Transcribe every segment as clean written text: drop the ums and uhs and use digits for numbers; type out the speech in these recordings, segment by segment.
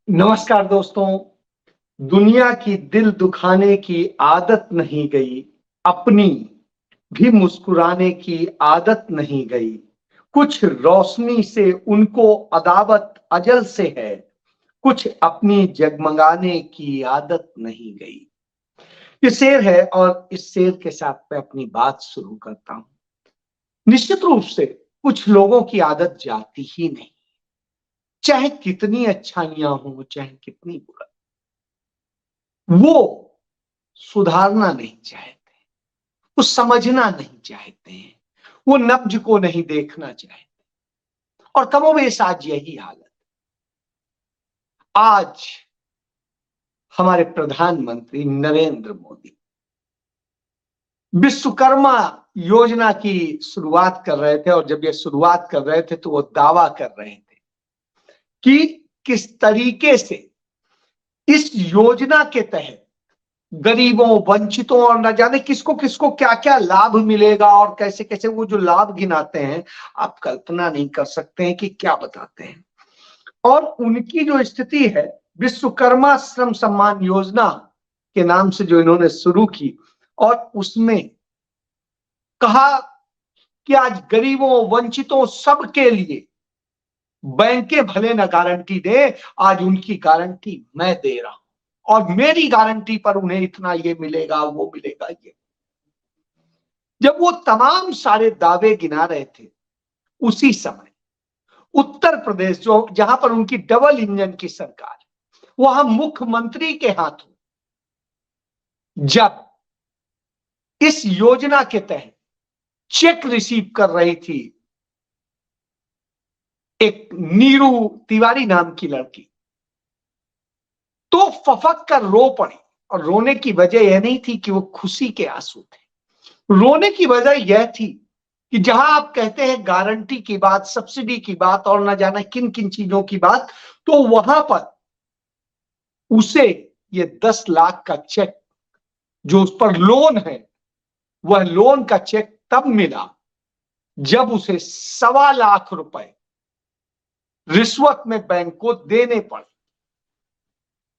नमस्कार दोस्तों। दुनिया की दिल दुखाने की आदत नहीं गई, अपनी भी मुस्कुराने की आदत नहीं गई। कुछ रोशनी से उनको अदावत अजल से है, कुछ अपनी जगमगाने की आदत नहीं गई। ये शेर है और इस शेर के साथ मैं अपनी बात शुरू करता हूं। निश्चित रूप से कुछ लोगों की आदत जाती ही नहीं, चाहे कितनी अच्छाइयां हो, चाहे कितनी बुराई, वो सुधारना नहीं चाहते, वो समझना नहीं चाहते हैं, वो नब्ज को नहीं देखना चाहते। और कमोबेश आज यही हालत। आज हमारे प्रधानमंत्री नरेंद्र मोदी विश्वकर्मा योजना की शुरुआत कर रहे थे, और जब ये शुरुआत कर रहे थे तो वो दावा कर रहे थे कि किस तरीके से इस योजना के तहत गरीबों, वंचितों और न जाने किसको किसको क्या क्या लाभ मिलेगा, और कैसे कैसे वो जो लाभ गिनाते हैं आप कल्पना नहीं कर सकते हैं कि क्या बताते हैं। और उनकी जो स्थिति है, विश्वकर्मा श्रम सम्मान योजना के नाम से जो इन्होंने शुरू की, और उसमें कहा कि आज गरीबों, वंचितों सबके लिए बैंकें भले न गारंटी दे, आज उनकी गारंटी मैं दे रहा हूं, और मेरी गारंटी पर उन्हें इतना ये मिलेगा, वो मिलेगा। ये जब वो तमाम सारे दावे गिना रहे थे, उसी समय उत्तर प्रदेश, जो जहां पर उनकी डबल इंजन की सरकार, वहां मुख्यमंत्री के हाथों जब इस योजना के तहत चेक रिसीव कर रही थी एक नीरू तिवारी नाम की लड़की, तो फफक कर रो पड़ी। और रोने की वजह यह नहीं थी कि वो खुशी के आंसू थे, रोने की वजह यह थी कि जहां आप कहते हैं गारंटी की बात, सब्सिडी की बात और न जाना किन किन चीजों की बात, तो वहां पर उसे ये 10 लाख का चेक जो उस पर लोन है, वह लोन का चेक तब मिला जब उसे 1.25 लाख रुपए रिश्वत में बैंक को देने पड़े।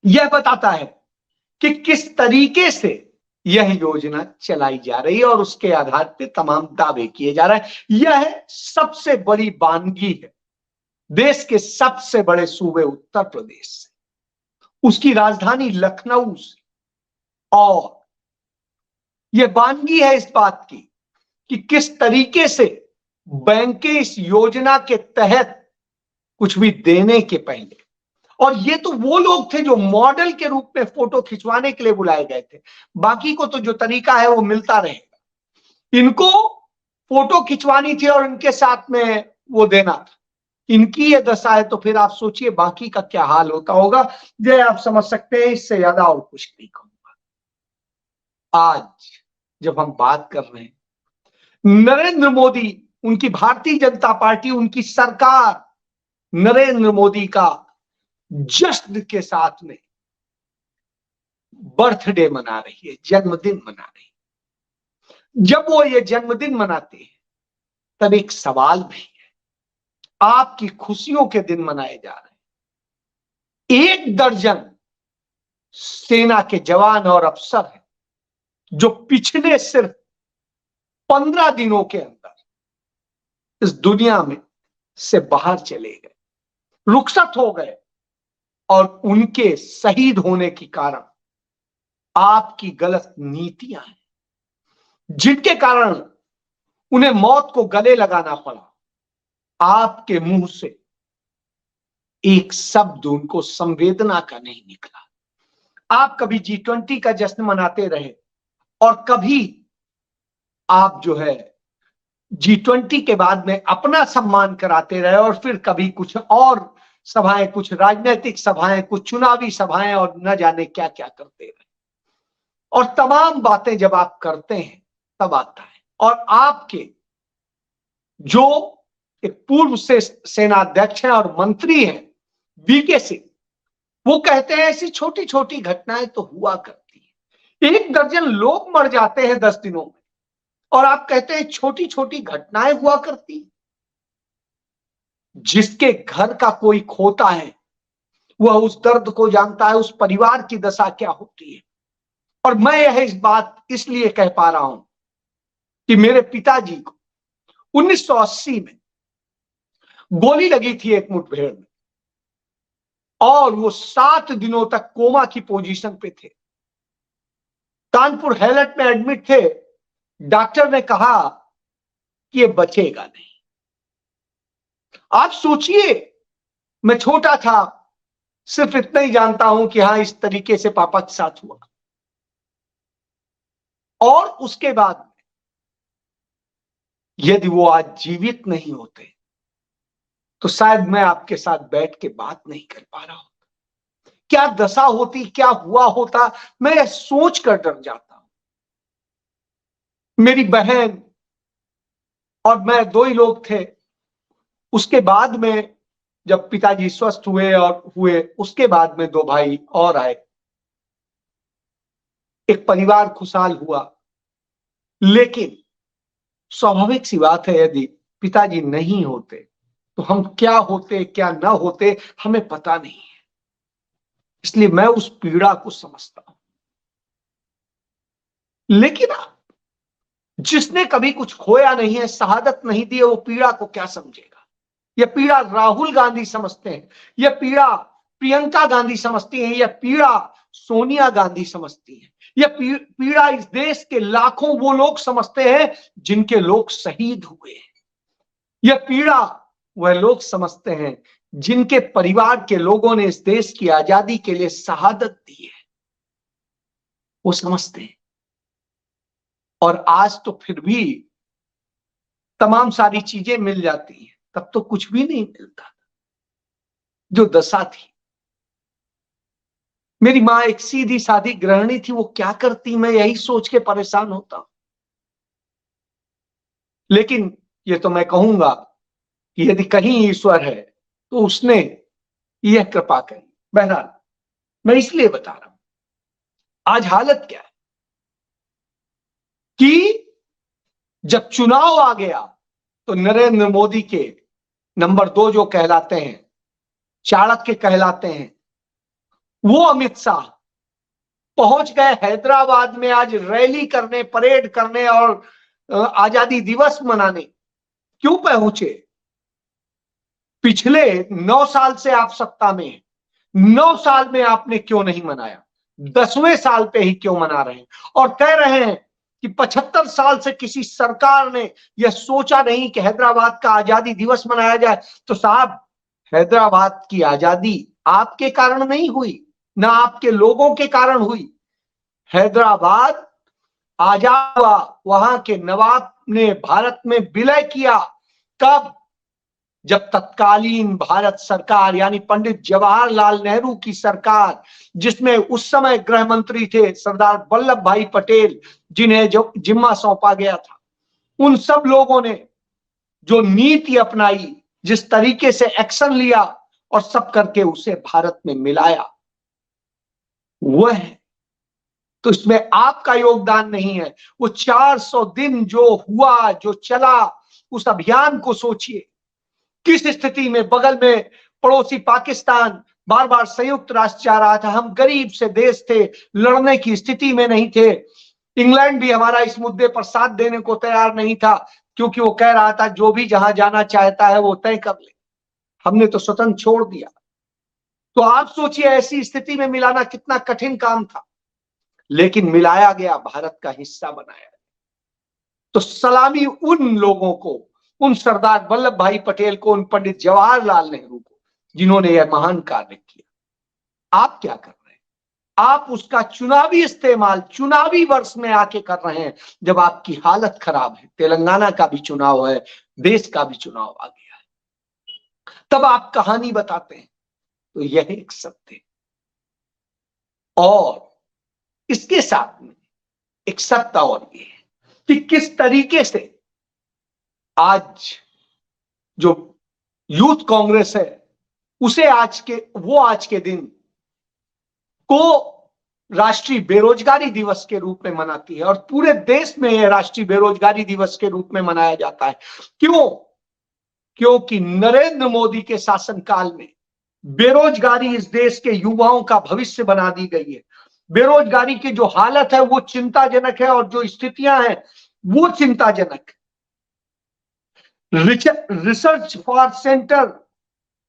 यह बताता है कि किस तरीके से यह योजना चलाई जा रही है और उसके आधार पर तमाम दावे किए जा रहे हैं। यह सबसे बड़ी वानगी है देश के सबसे बड़े सूबे उत्तर प्रदेश से, उसकी राजधानी लखनऊ से। और यह वानगी है इस बात की कि किस तरीके से बैंकें इस योजना के तहत कुछ भी देने के पहले, और ये तो वो लोग थे जो मॉडल के रूप में फोटो खिंचवाने के लिए बुलाए गए थे, बाकी को तो जो तरीका है वो मिलता रहेगा। इनको फोटो खिंचवानी थी और इनके साथ में वो देना था। इनकी ये दशा है तो फिर आप सोचिए बाकी का क्या हाल होता होगा। ये आप समझ सकते हैं, इससे ज्यादा और कुछ नहीं कहूंगा। आज जब हम बात कर रहे हैं, नरेंद्र मोदी, उनकी भारतीय जनता पार्टी, उनकी सरकार नरेंद्र मोदी का जश्न के साथ में बर्थडे मना रही है, जन्मदिन मना रही है। जब वो ये जन्मदिन मनाते हैं तब एक सवाल भी है, आपकी खुशियों के दिन मनाए जा रहे हैं। 1 दर्जन सेना के जवान और अफसर हैं जो पिछले सिर्फ 15 दिनों के अंदर इस दुनिया में से बाहर चले गए, रुखसत हो गए, और उनके शहीद होने के कारण आपकी गलत नीतियां हैं, जिनके कारण उन्हें मौत को गले लगाना पड़ा। आपके मुंह से एक शब्द उनको संवेदना का नहीं निकला। आप कभी G20 का जश्न मनाते रहे, और कभी आप जो है G20 के बाद में अपना सम्मान कराते रहे, और फिर कभी कुछ और सभाएं, कुछ राजनीतिक सभाएं, कुछ चुनावी सभाएं, और न जाने क्या क्या करते रहे। और तमाम बातें जब आप करते हैं तब आता है। और आपके जो एक पूर्व से सेनाध्यक्ष हैं और मंत्री हैं, VK सिंह, वो कहते हैं ऐसी छोटी छोटी घटनाएं तो हुआ करती है। 1 दर्जन लोग मर जाते हैं 10 दिनों में, और आप कहते हैं छोटी छोटी घटनाएं हुआ करती। जिसके घर का कोई खोता है वह उस दर्द को जानता है, उस परिवार की दशा क्या होती है। और मैं यह इस बात इसलिए कह पा रहा हूं कि मेरे पिताजी को 1980 में गोली लगी थी एक मुठभेड़ में, और वो 7 दिनों तक कोमा की पोजीशन पे थे। कानपुर हैलट में एडमिट थे। डॉक्टर ने कहा कि ये बचेगा नहीं। आप सोचिए, मैं छोटा था, सिर्फ इतना ही जानता हूं कि हां इस तरीके से पापा के साथ हुआ। और उसके बाद यदि वो आज जीवित नहीं होते तो शायद मैं आपके साथ बैठ के बात नहीं कर पा रहा हूं। क्या दशा होती, क्या हुआ होता, मैं सोच कर डर जाता हूं। मेरी बहन और मैं 2 ही लोग थे। उसके बाद में जब पिताजी स्वस्थ हुए उसके बाद में 2 भाई और आए, एक परिवार खुशहाल हुआ। लेकिन स्वाभाविक सी बात है, यदि पिताजी नहीं होते तो हम क्या होते क्या ना होते हमें पता नहीं है। इसलिए मैं उस पीड़ा को समझता हूं। लेकिन जिसने कभी कुछ खोया नहीं है, शहादत नहीं दी है, वो पीड़ा को क्या समझेगा। यह पीड़ा राहुल गांधी समझते हैं, यह पीड़ा प्रियंका गांधी समझती हैं, यह पीड़ा सोनिया गांधी समझती हैं, यह पीड़ा इस देश के लाखों वो लोग समझते हैं जिनके लोग शहीद हुए हैं। यह पीड़ा वह लोग समझते हैं जिनके परिवार के लोगों ने इस देश की आजादी के लिए शहादत दी है। वो समझते हैं। और आज तो फिर भी तमाम सारी चीजें मिल जाती हैं, तब तो कुछ भी नहीं मिलता। जो दशा थी, मेरी मां एक सीधी सादी गृहिणी थी, वो क्या करती मैं यही सोच के परेशान होता हूं। लेकिन ये तो मैं कहूंगा कि यदि कहीं ईश्वर है तो उसने यह कृपा करी। बहरहाल मैं इसलिए बता रहा हूं, आज हालत क्या है कि जब चुनाव आ गया तो नरेंद्र मोदी के नंबर 2 जो कहलाते हैं, चाणक्य कहलाते हैं, वो अमित शाह पहुंच गए हैदराबाद में आज रैली करने, परेड करने और आजादी दिवस मनाने। क्यों पहुंचे? पिछले 9 साल से आप सत्ता में हैं, 9 साल में आपने क्यों नहीं मनाया? 10वें साल पे ही क्यों मना रहे हैं? और कह रहे हैं कि 75 साल से किसी सरकार ने यह सोचा नहीं कि हैदराबाद का आजादी दिवस मनाया जाए। तो साहब, हैदराबाद की आजादी आपके कारण नहीं हुई, ना आपके लोगों के कारण हुई। हैदराबाद आजाद हुआ, वहां के नवाब ने भारत में विलय किया। कब? जब तत्कालीन भारत सरकार यानी पंडित जवाहरलाल नेहरू की सरकार, जिसमें उस समय गृह मंत्री थे सरदार वल्लभ भाई पटेल, जिन्हें जो जिम्मा सौंपा गया था, उन सब लोगों ने जो नीति अपनाई, जिस तरीके से एक्शन लिया और सब करके उसे भारत में मिलाया, वह है। तो इसमें आपका योगदान नहीं है। वो 400 दिन जो हुआ, जो चला, उस अभियान को सोचिए। किस स्थिति में बगल में पड़ोसी पाकिस्तान बार बार संयुक्त राष्ट्र चाह रहा था, हम गरीब से देश थे, लड़ने की स्थिति में नहीं थे। इंग्लैंड भी हमारा इस मुद्दे पर साथ देने को तैयार नहीं था, क्योंकि वो कह रहा था जो भी जहां जाना चाहता है वो तय कर ले, हमने तो स्वतंत्र छोड़ दिया। तो आप सोचिए ऐसी स्थिति में मिलाना कितना कठिन काम था, लेकिन मिलाया गया, भारत का हिस्सा बनाया। तो सलामी उन लोगों को, उन सरदार वल्लभ भाई पटेल को, उन पंडित जवाहरलाल नेहरू को, जिन्होंने यह महान कार्य किया। आप क्या कर रहे हैं? आप उसका चुनावी इस्तेमाल चुनावी वर्ष में आके कर रहे हैं, जब आपकी हालत खराब है। तेलंगाना का भी चुनाव है, देश का भी चुनाव आ गया है, तब आप कहानी बताते हैं। तो यह एक सत्य है। और इसके साथ में एक सत्ता और ये है कि किस तरीके से आज जो यूथ कांग्रेस है, उसे आज के दिन को राष्ट्रीय बेरोजगारी दिवस के रूप में मनाती है, और पूरे देश में यह राष्ट्रीय बेरोजगारी दिवस के रूप में मनाया जाता है। क्यों? क्योंकि नरेंद्र मोदी के शासनकाल में बेरोजगारी इस देश के युवाओं का भविष्य बना दी गई है। बेरोजगारी की जो हालत है वो चिंताजनक है और जो स्थितियां हैं वो चिंताजनक है। Research for centre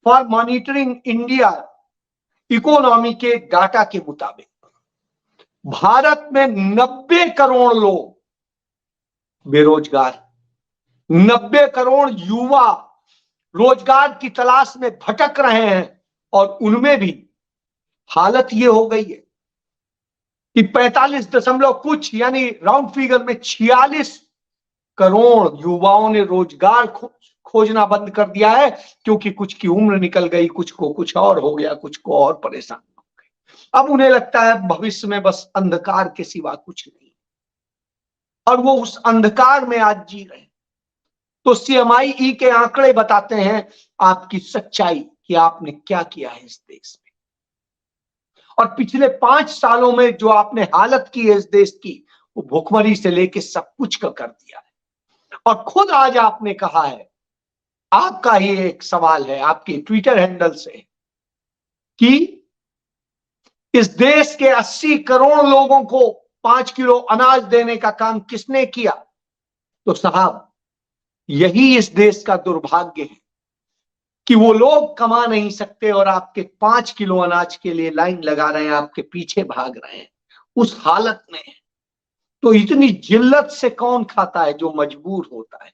for monitoring India economy के डाटा के मुताबिक भारत में 90 करोड़ लोग बेरोजगार, 90 करोड़ युवा रोजगार की तलाश में भटक रहे हैं और उनमें भी हालत ये हो गई है कि 45 दशमलव कुछ यानी राउंड फिगर में 46 करोड़ युवाओं ने रोजगार खोजना बंद कर दिया है, क्योंकि कुछ की उम्र निकल गई, कुछ को कुछ और हो गया, कुछ को और परेशान हो गए। अब उन्हें लगता है भविष्य में बस अंधकार के सिवा कुछ नहीं, और वो उस अंधकार में आज जी रहे हैं। तो CMIE के आंकड़े बताते हैं आपकी सच्चाई कि आपने क्या किया है इस देश में, और पिछले 5 सालों में जो आपने हालत की है इस देश की, वो भुखमरी से लेके सब कुछ का कर दिया है। और खुद आज आपने कहा है, आपका ही एक सवाल है आपके ट्विटर हैंडल से, कि इस देश के 80 करोड़ लोगों को 5 किलो अनाज देने का काम किसने किया? तो साहब, यही इस देश का दुर्भाग्य है कि वो लोग कमा नहीं सकते और आपके 5 किलो अनाज के लिए लाइन लगा रहे हैं, आपके पीछे भाग रहे हैं। उस हालत में तो इतनी जिल्लत से कौन खाता है जो मजबूर होता है?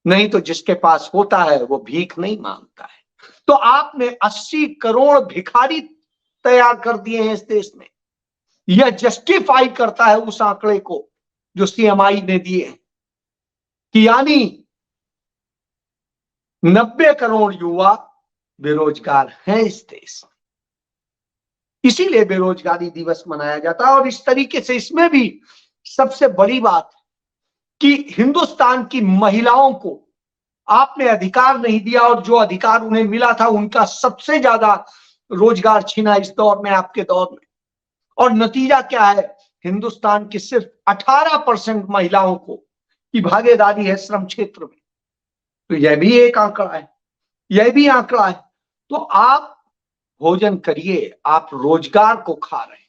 नहीं तो जिसके पास होता है वो भीख नहीं मांगता है। तो आपने 80 करोड़ भिखारी तैयार कर दिए हैं इस देश में। यह जस्टिफाई करता है उस आंकड़े को जो CMI ने दिए हैं कि यानी 90 करोड़ युवा बेरोजगार हैं इस देश में। इसीलिए बेरोजगारी दिवस मनाया जाता है। और इस तरीके से इसमें भी सबसे बड़ी बात कि हिंदुस्तान की महिलाओं को आपने अधिकार नहीं दिया, और जो अधिकार उन्हें मिला था उनका सबसे ज्यादा रोजगार छीना इस दौर में, आपके दौर में। और नतीजा क्या है? हिंदुस्तान की सिर्फ 18% महिलाओं को की भागीदारी है श्रम क्षेत्र में। तो यह भी एक आंकड़ा है, यह भी आंकड़ा है। तो आप भोजन करिए, आप रोजगार को खा रहे हैं,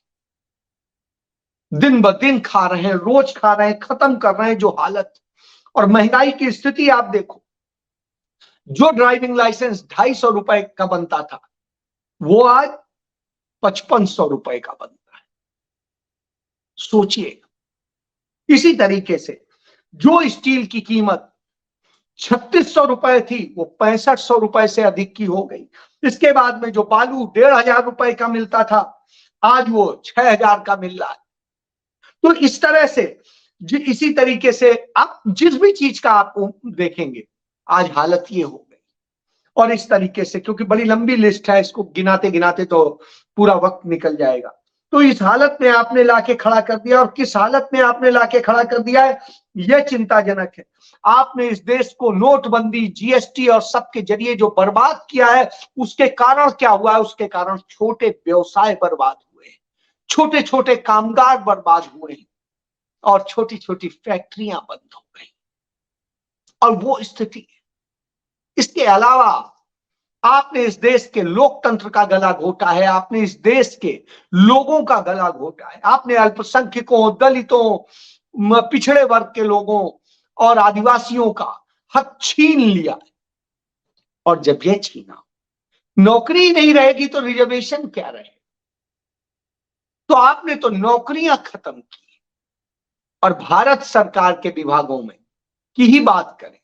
दिन ब दिन खा रहे हैं, रोज खा रहे हैं, खत्म कर रहे हैं जो हालत। और महंगाई की स्थिति आप देखो, जो ड्राइविंग लाइसेंस 250 रुपए का बनता था वो आज 5500 रुपए का बनता है। सोचिए, इसी तरीके से जो स्टील की कीमत 3600 रुपए थी वो 6500 रुपए से अधिक की हो गई। इसके बाद में जो बालू 1500 रुपए का मिलता था आज वो 6000 का मिल रहा है। तो इस तरह से इसी तरीके से आप जिस भी चीज का आप देखेंगे आज हालत ये हो गई। और इस तरीके से, क्योंकि बड़ी लंबी लिस्ट है, इसको गिनाते गिनाते तो पूरा वक्त निकल जाएगा। तो इस हालत में आपने लाके खड़ा कर दिया, और किस हालत में आपने लाके खड़ा कर दिया है यह चिंताजनक है। आपने इस देश को नोटबंदी, GST और सबके जरिए जो बर्बाद किया है, उसके कारण क्या हुआ है? उसके कारण छोटे व्यवसाय बर्बाद हुए, छोटे छोटे कामगार बर्बाद हुए और छोटी छोटी फैक्ट्रियां बंद हो गई। और वो स्थिति है। इसके अलावा आपने इस देश के लोकतंत्र का गला घोटा है, आपने इस देश के लोगों का गला घोटा है। आपने अल्पसंख्यकों, दलितों, पिछड़े वर्ग के लोगों और आदिवासियों का हक छीन लिया है। और जब यह छीना, नौकरी नहीं रहेगी तो रिजर्वेशन क्या रहेगा? तो आपने तो नौकरियां खत्म की। और भारत सरकार के विभागों में की ही बात करें,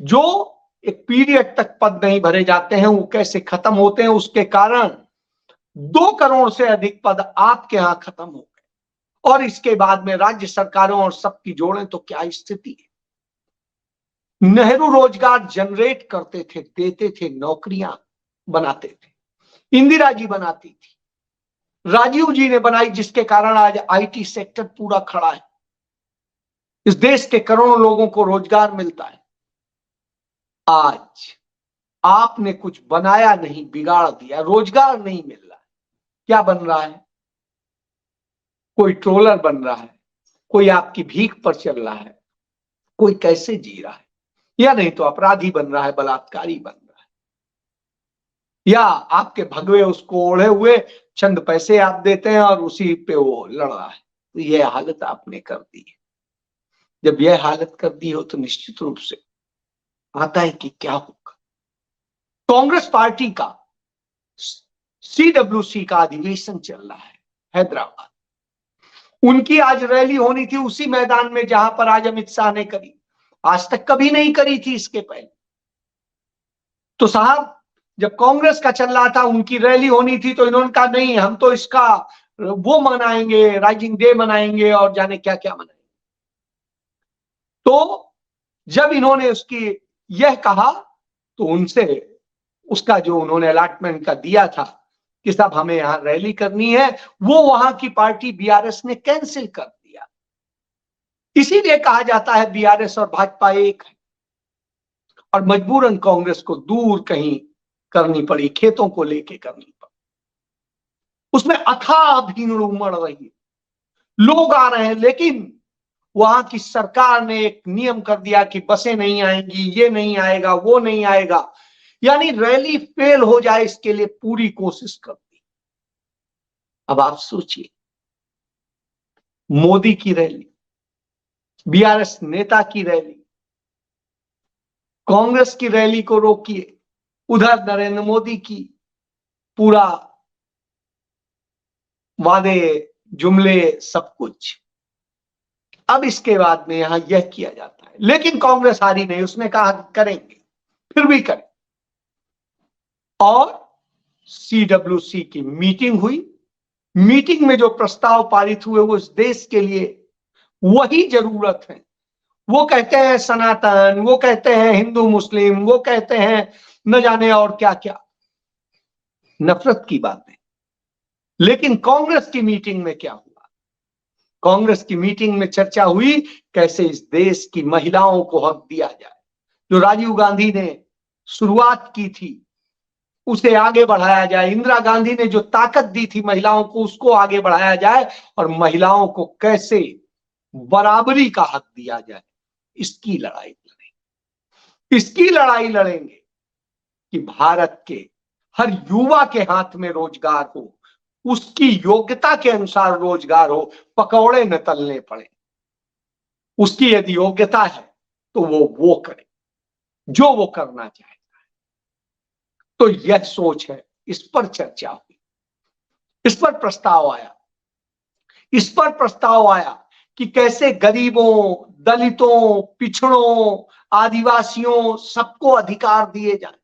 जो एक पीरियड तक पद नहीं भरे जाते हैं वो कैसे खत्म होते हैं? उसके कारण 2 करोड़ से अधिक पद आपके यहां खत्म हो गए। और इसके बाद में राज्य सरकारों और सबकी जोड़ें तो क्या स्थिति है। नेहरू रोजगार जनरेट करते थे, देते थे, नौकरियां बनाते थे, इंदिरा जी बनाती थी, राजीव जी ने बनाई, जिसके कारण आज IT सेक्टर पूरा खड़ा है, इस देश के करोड़ों लोगों को रोजगार मिलता है। आज आपने कुछ बनाया नहीं, बिगाड़ दिया, रोजगार नहीं मिल रहा है। क्या बन रहा है? कोई ट्रोलर बन रहा है, कोई आपकी भीख पर चल रहा है, कोई कैसे जी रहा है, या नहीं तो अपराधी बन रहा है, बलात्कारी बन रहा है। या आपके भगवे उसको ओढ़े हुए चंद पैसे आप देते हैं और उसी पे वो लड़ रहा है। तो यह हालत आपने कर दी है। जब यह हालत कर दी हो तो निश्चित रूप से आता है कि क्या होगा। कांग्रेस पार्टी का CWC का अधिवेशन चल रहा है हैदराबाद। उनकी आज रैली होनी थी उसी मैदान में जहां पर आज अमित शाह ने करी, आज तक कभी नहीं करी थी इसके पहले। तो साहब जब कांग्रेस का चल रहा था, उनकी रैली होनी थी, तो इन्होंने कहा नहीं हम तो इसका वो मनाएंगे, राइजिंग डे मनाएंगे और जाने क्या क्या मनाएंगे। तो जब इन्होंने उसकी यह कहा तो उनसे उसका जो उन्होंने अलॉटमेंट का दिया था कि साहब हमें यहां रैली करनी है, वो वहां की पार्टी BRS ने कैंसिल कर दिया। इसीलिए कहा जाता है BRS और भाजपा एक है, और मजबूरन कांग्रेस को दूर कहीं करनी पड़ी, खेतों को लेके करनी पड़ी। उसमें अथाह भीड़ उमड़ रही है, लोग आ रहे हैं, लेकिन वहां की सरकार ने एक नियम कर दिया कि बसें नहीं आएंगी, ये नहीं आएगा, वो नहीं आएगा, यानी रैली फेल हो जाए इसके लिए पूरी कोशिश कर दी। अब आप सोचिए, मोदी की रैली, BRS नेता की रैली, कांग्रेस की रैली को रोकिए, उधर नरेंद्र मोदी की पूरा वादे जुमले सब कुछ। अब इसके बाद में यहां यह किया जाता है, लेकिन कांग्रेस हारी नहीं, उसने कहा करेंगे, फिर भी करें। और CWC की मीटिंग हुई, मीटिंग में जो प्रस्ताव पारित हुए वो इस देश के लिए वही जरूरत है। वो कहते हैं सनातन, वो कहते हैं हिंदू मुस्लिम, वो कहते हैं न जाने और क्या क्या नफरत की बातें। लेकिन कांग्रेस की मीटिंग में क्या हुआ? कांग्रेस की मीटिंग में चर्चा हुई कैसे इस देश की महिलाओं को हक दिया जाए। जो राजीव गांधी ने शुरुआत की थी उसे आगे बढ़ाया जाए, इंदिरा गांधी ने जो ताकत दी थी महिलाओं को उसको आगे बढ़ाया जाए, और महिलाओं को कैसे बराबरी का हक दिया जाए, इसकी लड़ाई लड़ेंगे। इसकी लड़ाई लड़ेंगे कि भारत के हर युवा के हाथ में रोजगार हो, उसकी योग्यता के अनुसार रोजगार हो, पकौड़े न तलने पड़े। उसकी यदि योग्यता है तो वो करे जो वो करना चाहता है। तो यह सोच है, इस पर चर्चा हुई, इस पर प्रस्ताव आया, इस पर प्रस्ताव आया कि कैसे गरीबों, दलितों, पिछड़ों, आदिवासियों सबको अधिकार दिए जाए,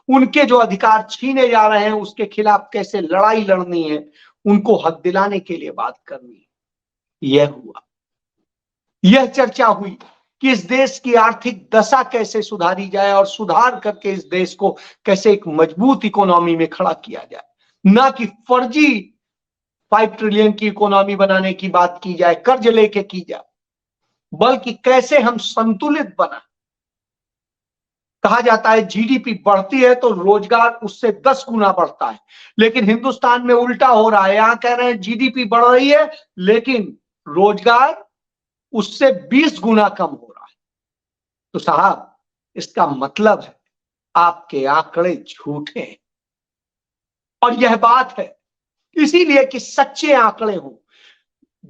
उनके जो अधिकार छीने जा रहे हैं उसके खिलाफ कैसे लड़ाई लड़नी है, उनको हक दिलाने के लिए बात करनी है। यह हुआ, यह चर्चा हुई कि इस देश की आर्थिक दशा कैसे सुधारी जाए और सुधार करके इस देश को कैसे एक मजबूत इकोनॉमी में खड़ा किया जाए, ना कि फर्जी 5 ट्रिलियन की इकोनॉमी बनाने की बात की जाए, कर्ज लेके की जाए, बल्कि कैसे हम संतुलित बना। कहा जाता है GDP बढ़ती है तो रोजगार उससे 10 गुना बढ़ता है, लेकिन हिंदुस्तान में उल्टा हो रहा है। यहां कह रहे हैं GDP बढ़ रही है लेकिन रोजगार उससे 20 गुना कम हो रहा है। तो साहब इसका मतलब है आपके आंकड़े झूठे हैं, और यह बात है इसीलिए कि सच्चे आंकड़े हों।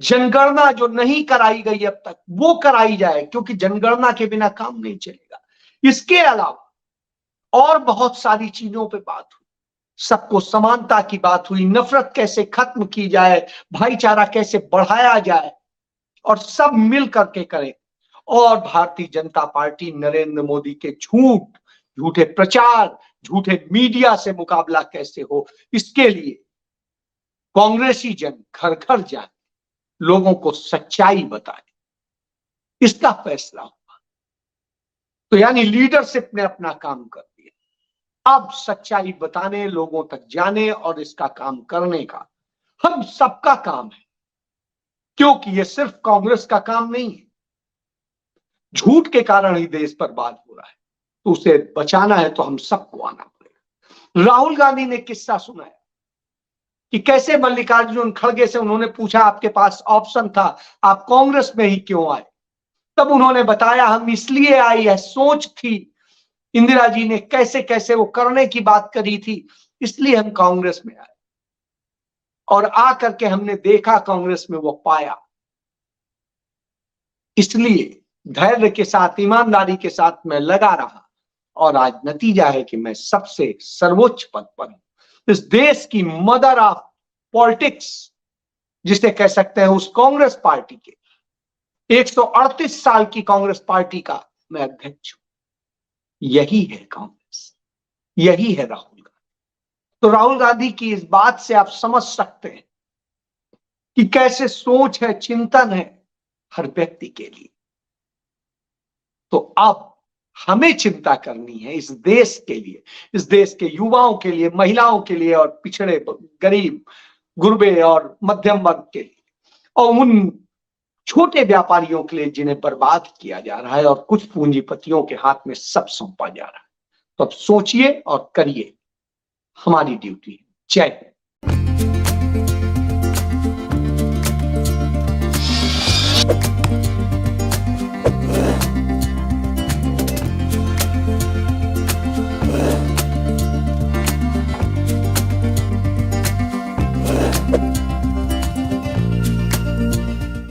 जनगणना जो नहीं कराई गई अब तक वो कराई जाए, क्योंकि जनगणना के बिना काम नहीं चलेगा। इसके अलावा और बहुत सारी चीजों पे बात हुई, सबको समानता की बात हुई, नफरत कैसे खत्म की जाए, भाईचारा कैसे बढ़ाया जाए, और सब मिल करके करें। और भारतीय जनता पार्टी नरेंद्र मोदी के झूठे प्रचार, झूठे मीडिया से मुकाबला कैसे हो, इसके लिए कांग्रेसी जन घर घर जाए, लोगों को सच्चाई बताए, इसका फैसला हुआ। तो यानी लीडरशिप ने अपना काम कर दिया। अब सच्चाई बताने, लोगों तक जाने और इसका काम करने का हम सबका काम है, क्योंकि ये सिर्फ कांग्रेस का काम नहीं है। झूठ के कारण ही देश बर्बाद हो रहा है, तो उसे बचाना है तो हम सबको आना पड़ेगा। राहुल गांधी ने किस्सा सुनाया कि कैसे मल्लिकार्जुन खड़गे से उन्होंने पूछा आपके पास ऑप्शन था, आप कांग्रेस में ही क्यों आए? तब उन्होंने बताया हम इसलिए आई है, सोच थी इंदिरा जी ने कैसे कैसे वो करने की बात करी थी, इसलिए हम कांग्रेस में आए और आकर के हमने देखा कांग्रेस में वो पाया। इसलिए धैर्य के साथ, ईमानदारी के साथ मैं लगा रहा और आज नतीजा है कि मैं सबसे सर्वोच्च पद पर हूं। इस देश की मदर ऑफ पॉलिटिक्स जिसे कह सकते हैं, उस कांग्रेस पार्टी के 138 साल की कांग्रेस पार्टी का मैं अध्यक्ष हूं। यही है कांग्रेस, यही है राहुल गांधी। तो राहुल गांधी की इस बात से आप समझ सकते हैं कि कैसे सोच है, चिंतन है हर व्यक्ति के लिए। तो अब हमें चिंता करनी है इस देश के लिए, इस देश के युवाओं के लिए, महिलाओं के लिए और पिछड़े, गरीब, गुरबे और मध्यम वर्ग के लिए, और उन छोटे व्यापारियों के लिए जिन्हें बर्बाद किया जा रहा है और कुछ पूंजीपतियों के हाथ में सब सौंपा जा रहा है। तो अब सोचिए और करिए, हमारी ड्यूटी है। जय हिंद।